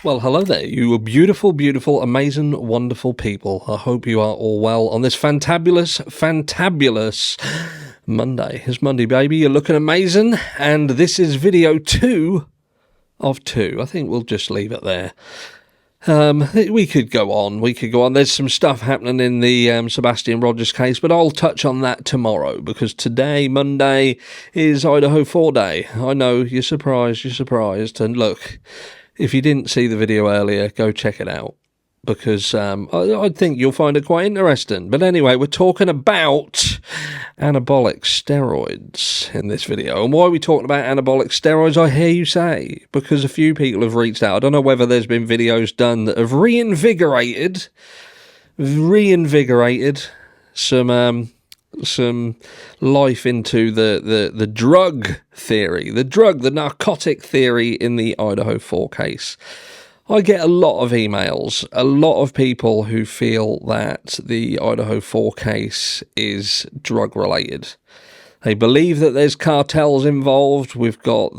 Well, hello there, you beautiful, beautiful, amazing, wonderful people. I hope you are all well on this fantabulous Monday. It's Monday, baby. You're looking amazing. And this is video 2 of 2. I think we'll just leave it there. We could go on. There's some stuff happening in the Sebastian Rogers case, but I'll touch on that tomorrow because today, Monday, is Idaho 4 Day. I know, you're surprised. And look, if you didn't see the video earlier, go check it out because I think you'll find it quite interesting. But anyway, we're talking about anabolic steroids in this video. And why are we talking about anabolic steroids, I hear you say? Because a few people have reached out. I don't know whether there's been videos done that have reinvigorated some life into the drug theory, the narcotic theory in the Idaho 4 case. I get a lot of emails, a lot of people who feel that the Idaho 4 case is drug related. They believe that there's cartels involved. We've got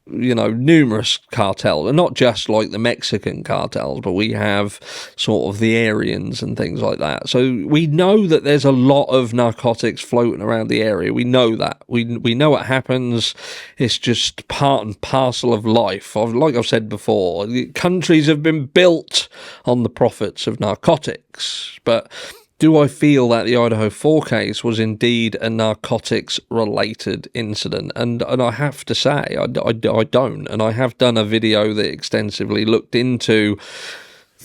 numerous cartels, and not just like the Mexican cartels, but we have sort of the Aryans and things like that. So we know that there's a lot of narcotics floating around the area. We know that. We know it happens. It's just part and parcel of life. Like I've said before, countries have been built on the profits of narcotics. But do I feel that the Idaho 4 case was indeed a narcotics-related incident? And I have to say, I don't. And I have done a video that extensively looked into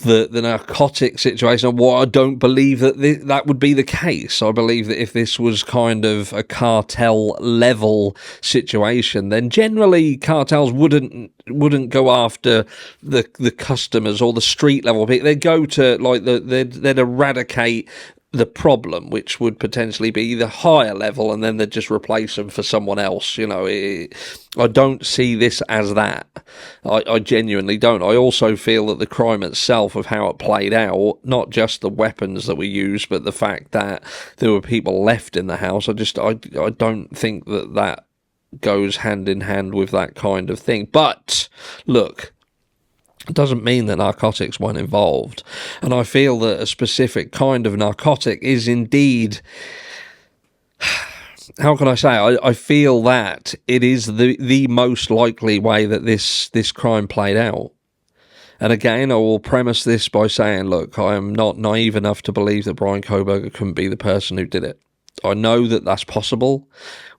the narcotic situation and why I don't believe that that would be the case. I believe that if this was kind of a cartel-level situation, then generally cartels wouldn't go after the customers or the street-level people. They'd go to, like, they'd eradicate the problem, which would potentially be the higher level, and then they'd just replace them for someone else. I don't see this as that. I genuinely don't. I also feel that the crime itself of how it played out, not just the weapons that we used, but the fact that there were people left in the house, I don't think that goes hand in hand with that kind of thing. But look, it doesn't mean that narcotics weren't involved. And I feel that a specific kind of narcotic is indeed, how can I say, I feel that it is the most likely way that this crime played out. And again, I will premise this by saying, look, I am not naive enough to believe that Brian Kohberger couldn't be the person who did it. I know that that's possible.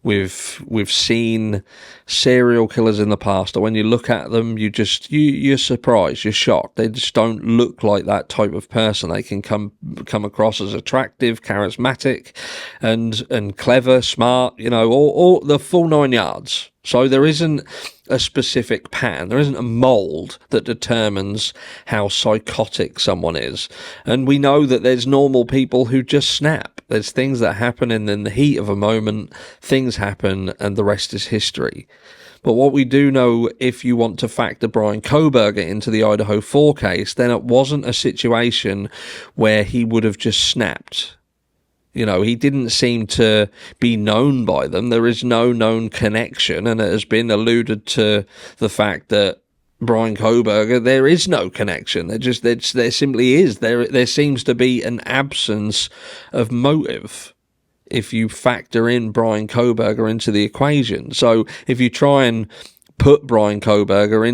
We've seen serial killers in the past, and when you look at them, you're surprised, you're shocked. They just don't look like that type of person. They can come across as attractive, charismatic, and clever, smart, all the full 9 yards. So there isn't a specific pattern. There isn't a mold that determines how psychotic someone is. And we know that there's normal people who just snap. There's things that happen, and in the heat of a moment, things happen, and the rest is history. But what we do know, if you want to factor Brian Kohberger into the Idaho 4 case, then it wasn't a situation where he would have just snapped. He didn't seem to be known by them. There is no known connection, and it has been alluded to the fact that Brian Kohberger, there is no connection. There simply is. There seems to be an absence of motive if you factor in Brian Kohberger into the equation. So if you try and put Brian Kohberger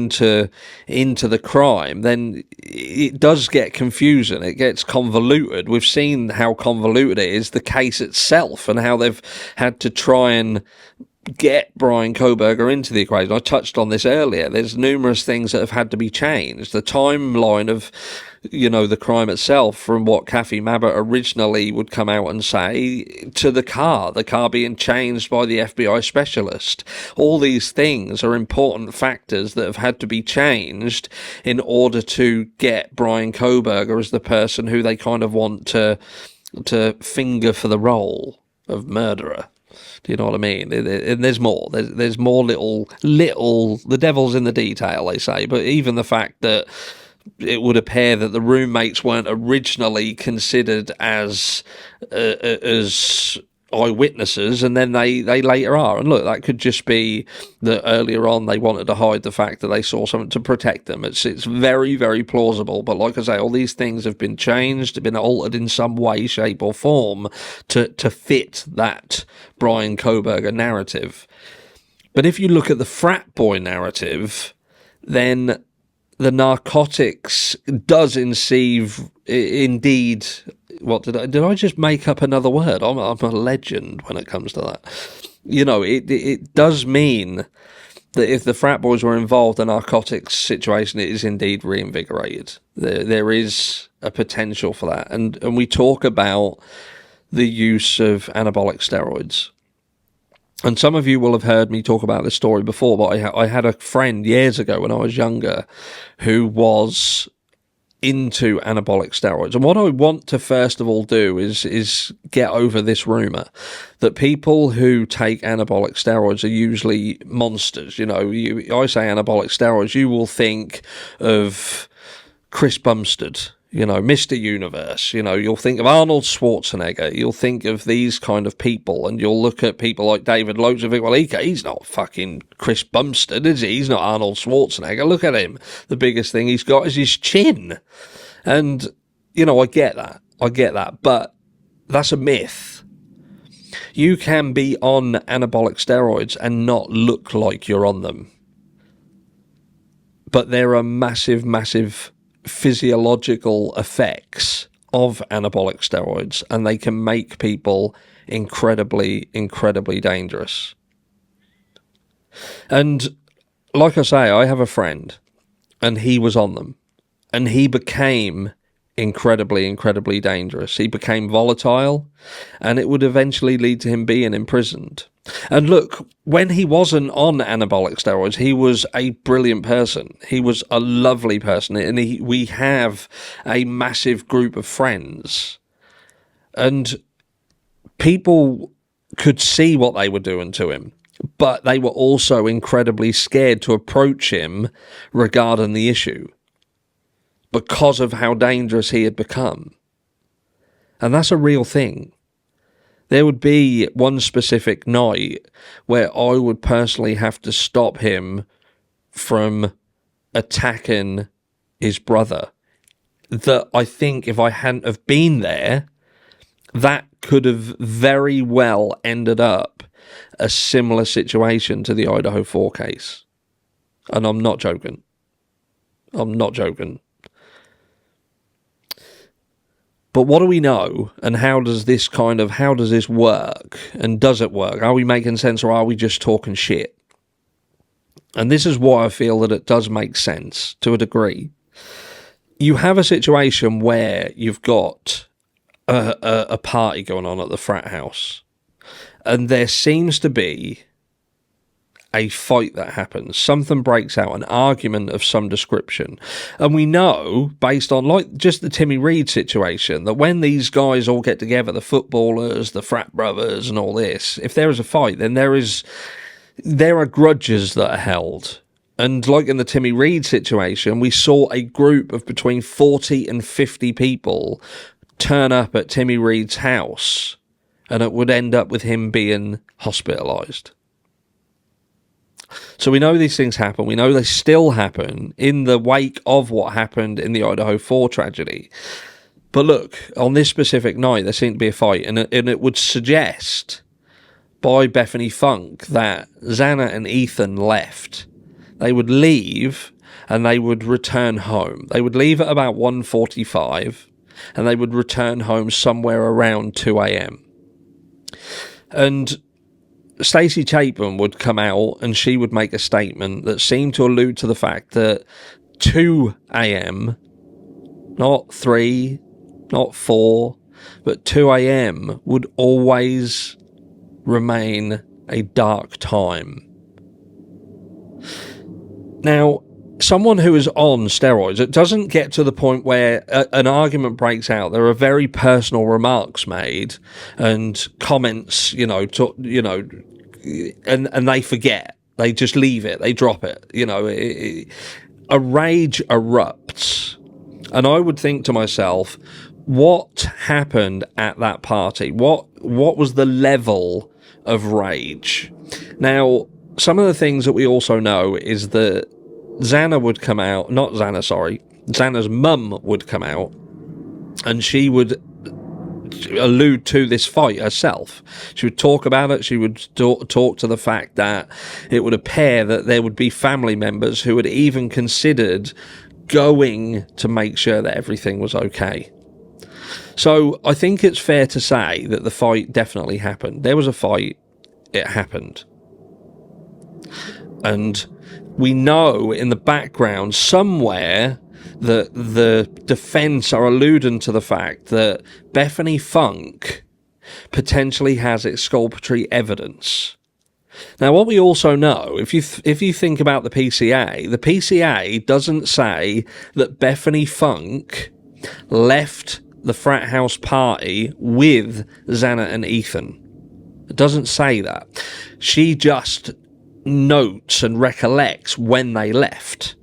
into the crime, then it does get confusing. It gets convoluted. We've seen how convoluted it is, the case itself, and how they've had to try and get Brian Kohberger into the equation. I touched on this earlier. There's numerous things that have had to be changed. The timeline of the crime itself, from what Kathy Mabber originally would come out and say, to the car being changed by the FBI specialist. All these things are important factors that have had to be changed in order to get Brian Kohberger as the person who they kind of want to finger for the role of murderer. Do you know what I mean? And there's more. There's more little. The devil's in the detail, they say. But even the fact that it would appear that the roommates weren't originally considered as eyewitnesses, and then they later are. And look, that could just be that earlier on they wanted to hide the fact that they saw something to protect them. It's very, very plausible. But like I say, all these things have been changed, have been altered in some way, shape or form to fit that Brian Kohberger narrative. But if you look at the frat boy narrative, then the narcotics does indeed. What did I just make up another word? I'm a legend when it comes to that. You know, it does mean that if the frat boys were involved, the narcotics situation is indeed reinvigorated. There is a potential for that, and we talk about the use of anabolic steroids. And some of you will have heard me talk about this story before, but I had a friend years ago when I was younger who was into anabolic steroids. And what I want to first of all do is get over this rumor that people who take anabolic steroids are usually monsters. You know, I say anabolic steroids, you will think of Chris Bumstead, you know, Mr. Universe, you know, you'll think of Arnold Schwarzenegger, you'll think of these kind of people, and you'll look at people like David Loach and think, well, he's not fucking Chris Bumstead, is he? He's not Arnold Schwarzenegger. Look at him. The biggest thing he's got is his chin. And, you know, I get that, but that's a myth. You can be on anabolic steroids and not look like you're on them. But there are massive, massive physiological effects of anabolic steroids, and they can make people incredibly, incredibly dangerous. And like I say, I have a friend, and he was on them, and he became incredibly, incredibly dangerous. He became volatile, and it would eventually lead to him being imprisoned. And look, when he wasn't on anabolic steroids, he was a brilliant person. He was a lovely person, and we have a massive group of friends. And people could see what they were doing to him, but they were also incredibly scared to approach him regarding the issue because of how dangerous he had become. And that's a real thing. There would be one specific night where I would personally have to stop him from attacking his brother. That I think if I hadn't have been there, that could have very well ended up a similar situation to the Idaho 4 case. And I'm not joking. I'm not joking. But what do we know, and how does this work, and does it work? Are we making sense, or are we just talking shit? And this is why I feel that it does make sense, to a degree. You have a situation where you've got a party going on at the frat house, and there seems to be a fight that happens. Something breaks out, an argument of some description. And we know, based on like just the Timmy Reed situation, that when these guys all get together, the footballers, the frat brothers and all this, if there is a fight, then there are grudges that are held. And like in the Timmy Reed situation, we saw a group of between 40 and 50 people turn up at Timmy Reed's house, and it would end up with him being hospitalised. So we know these things happen. We know they still happen in the wake of what happened in the Idaho 4 tragedy. But look, on this specific night, there seemed to be a fight, and it would suggest by Bethany Funke that Xana and Ethan left. They would leave and they would return home. They would leave at about 1:45 and they would return home somewhere around 2 a.m. And Stacey Chapin would come out and she would make a statement that seemed to allude to the fact that 2 a.m, not 3, not 4, but 2 a.m. would always remain a dark time. Now, someone who is on steroids, it doesn't get to the point where an argument breaks out. There are very personal remarks made and comments, and they forget. They just leave it. They drop it. A rage erupts. And I would think to myself, what happened at that party? What was the level of rage? Now, some of the things that we also know is that Xana's mum would come out, and she would allude to this fight herself. She would talk about it. She would talk to the fact that it would appear that there would be family members who had even considered going to make sure that everything was okay. So I think it's fair to say that the fight definitely happened. There was a fight. It happened. And we know in the background somewhere that the defence are alluding to the fact that Bethany Funke potentially has exculpatory evidence. Now, what we also know, if you think about the PCA doesn't say that Bethany Funke left the frat house party with Xana and Ethan. It doesn't say that. She just notes and recollects when they left.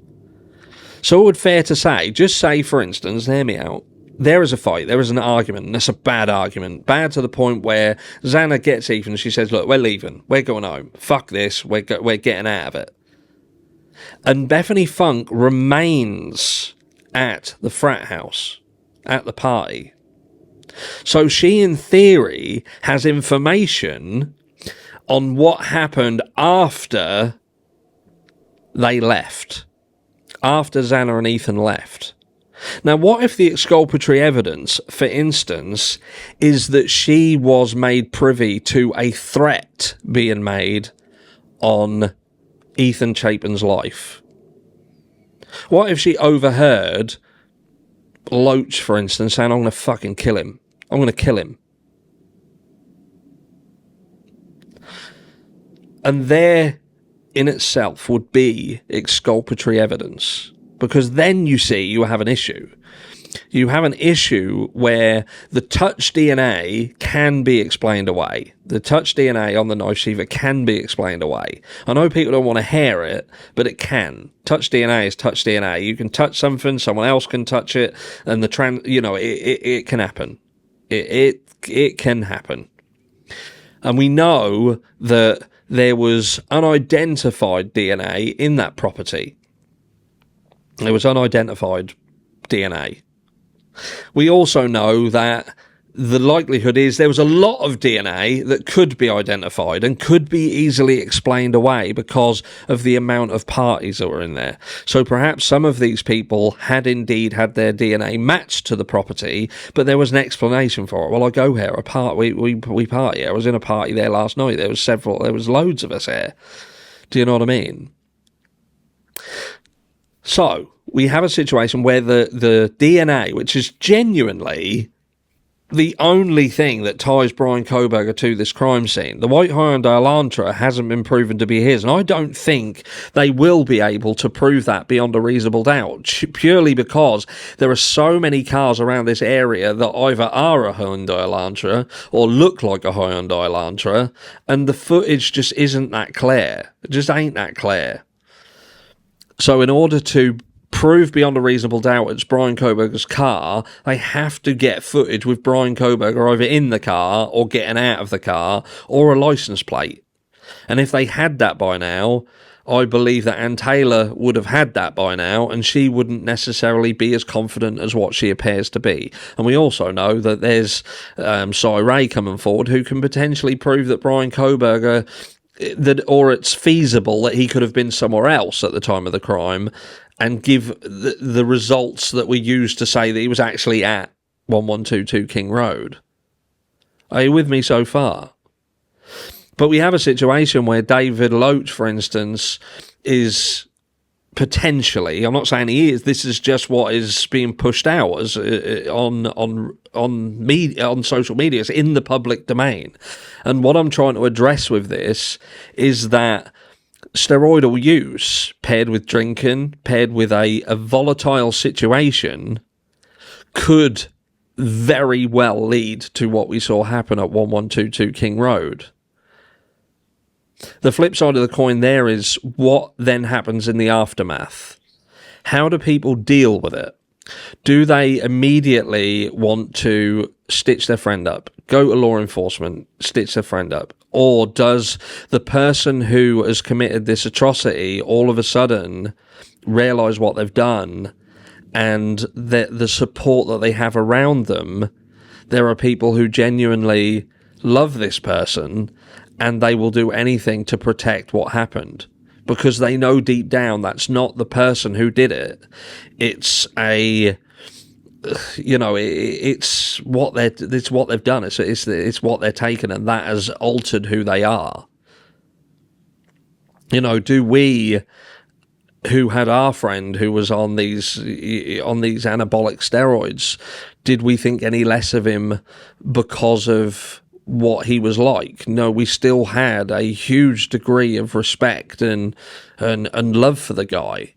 So it would fair to say, just say, for instance, hear me out, there is a fight, there is an argument, and it's a bad argument. Bad to the point where Xana gets Ethan, she says, look, we're leaving, we're going home, fuck this, we're getting out of it. And Bethany Funke remains at the frat house, at the party. So she, in theory, has information on what happened after they left. After Xana and Ethan left. Now, what if the exculpatory evidence, for instance, is that she was made privy to a threat being made on Ethan Chapin's life? What if she overheard Loach, for instance, saying, I'm going to fucking kill him. I'm going to kill him. And there in itself would be exculpatory evidence, because then you see you have an issue. You have an issue where the touch DNA can be explained away. The touch DNA on the knife sheather can be explained away. I know people don't want to hear it, but it can. Touch DNA is touch DNA. You can touch something, someone else can touch it, and it can happen. It can happen. And we know that there was unidentified DNA in that property. There was unidentified DNA. We also know that the likelihood is there was a lot of DNA that could be identified and could be easily explained away because of the amount of parties that were in there. So perhaps some of these people had indeed had their DNA matched to the property, but there was an explanation for it. Well, I go here, we party. I was in a party there last night. There was loads of us here. Do you know what I mean? So we have a situation where the DNA, which is genuinely the only thing that ties Brian Kohberger to this crime scene. The white Hyundai Elantra hasn't been proven to be his, and I don't think they will be able to prove that beyond a reasonable doubt, purely because there are so many cars around this area that either are a Hyundai Elantra or look like a Hyundai Elantra, and the footage just isn't that clear. It just ain't that clear. So in order to prove beyond a reasonable doubt it's Brian Kohberger's car, they have to get footage with Brian Kohberger either in the car or getting out of the car or a license plate. And if they had that by now, I believe that Ann Taylor would have had that by now, and she wouldn't necessarily be as confident as what she appears to be. And we also know that there's Cy Ray coming forward who can potentially prove that Brian Kohberger, or it's feasible that he could have been somewhere else at the time of the crime, and give the results that we use to say that he was actually at 1122 King Road. Are you with me so far? But we have a situation where David Loach, for instance, is potentially, I'm not saying he is, this is just what is being pushed out as on social media, it's in the public domain. And what I'm trying to address with this is that steroidal use paired with drinking, paired with a volatile situation, could very well lead to what we saw happen at 1122 King Road. The flip side of the coin there is what then happens in the aftermath. How do people deal with it? Do they immediately want to stitch their friend up, go to law enforcement, stitch their friend up? Or does the person who has committed this atrocity all of a sudden realise what they've done, and the support that they have around them, there are people who genuinely love this person and they will do anything to protect what happened, because they know deep down that's not the person who did it. It's a, you know, it's what they've done. It's what they're taken, and that has altered who they are. You know, do we, who had our friend who was on these anabolic steroids, did we think any less of him because of what he was like? No, we still had a huge degree of respect and love for the guy.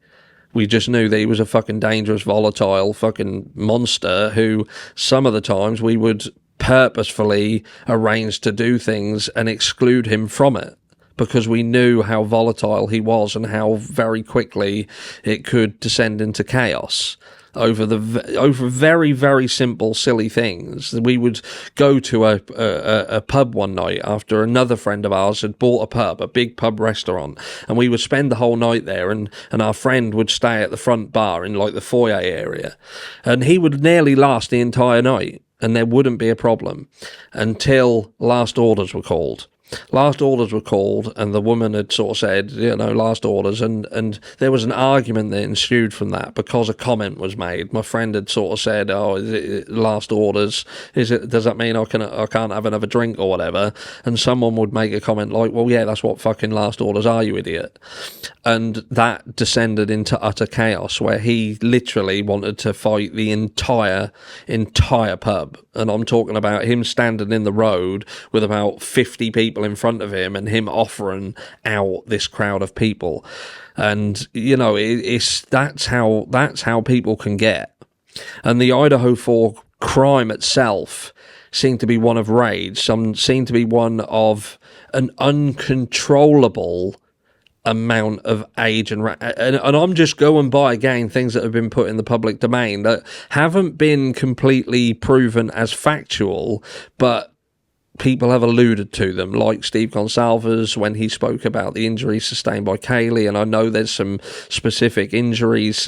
We just knew that he was a fucking dangerous, volatile fucking monster who some of the times we would purposefully arrange to do things and exclude him from it, because we knew how volatile he was and how very quickly it could descend into chaos over very, very simple, silly things. We would go to a pub one night after another friend of ours had bought a big pub restaurant, and we would spend the whole night there, and our friend would stay at the front bar in like the foyer area, and he would nearly last the entire night and there wouldn't be a problem until last orders were called. Last orders were called, and the woman had sort of said, you know, last orders, and there was an argument that ensued from that because a comment was made. My friend had sort of said, "Oh, is it last orders? Does that mean I can't have another drink or whatever?" And someone would make a comment like, "Well, yeah, that's what fucking last orders are, you idiot." And that descended into utter chaos, where he literally wanted to fight the entire pub. And I'm talking about him standing in the road with about 50 people in front of him and him offering out this crowd of people. And, you know, that's how people can get. And the Idaho 4 crime itself seemed to be one of rage. Some seemed to be one of an uncontrollable amount of age and I'm just going by, again, things that have been put in the public domain that haven't been completely proven as factual, but people have alluded to them, like Steve Gonsalves when he spoke about the injuries sustained by Kaylee. And I know there's some specific injuries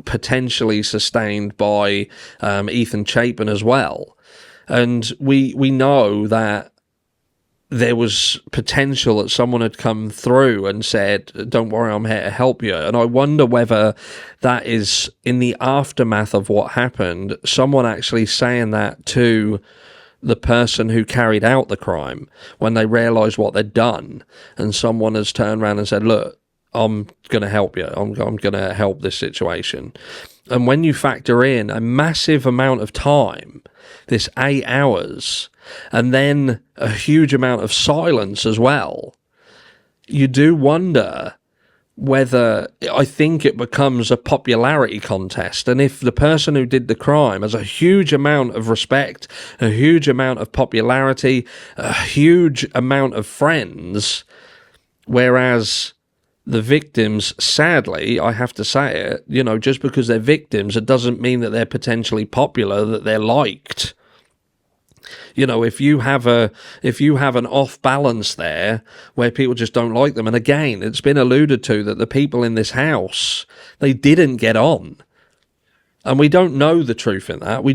potentially sustained by Ethan Chapin as well. And we know that there was potential that someone had come through and said, "Don't worry, I'm here to help you." And I wonder whether that is in the aftermath of what happened, someone actually saying that to the person who carried out the crime when they realised what they'd done, and someone has turned around and said, "Look, I'm going to help you. I'm going to help this situation." And when you factor in a massive amount of time, this 8 hours, and then a huge amount of silence as well, you do wonder whether, I think it becomes a popularity contest. And if the person who did the crime has a huge amount of respect, a huge amount of popularity, a huge amount of friends, whereas the victims, sadly, I have to say it, you know, just because they're victims, it doesn't mean that they're potentially popular, that they're liked. You know, if you have an off balance there where people just don't like them, and again, it's been alluded to that the people in this house, they didn't get on, and we don't know the truth in that. We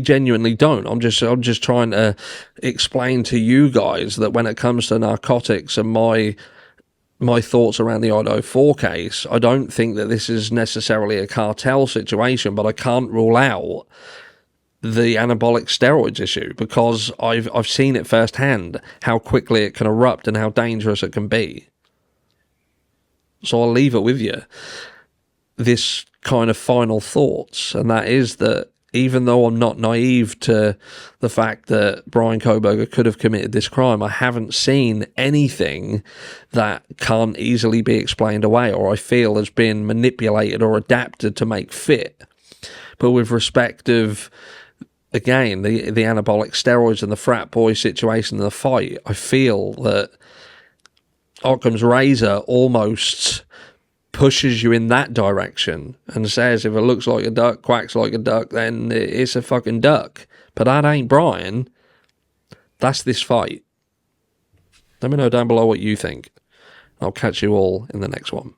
genuinely don't. I'm just trying to explain to you guys that when it comes to narcotics and my thoughts around the Idaho 4 case, I don't think that this is necessarily a cartel situation, but I can't rule out the anabolic steroids issue, because I've seen it firsthand, how quickly it can erupt and how dangerous it can be. So I'll leave it with you, this kind of final thoughts, and that is that even though I'm not naive to the fact that Brian Kohberger could have committed this crime, I haven't seen anything that can't easily be explained away or I feel has been manipulated or adapted to make fit. But with respect of, again, the anabolic steroids and the frat boy situation and the fight, I feel that Occam's razor almost pushes you in that direction and says if it looks like a duck, quacks like a duck, then it's a fucking duck. But that ain't Brian. That's this fight. Let me know down below what you think. I'll catch you all in the next one.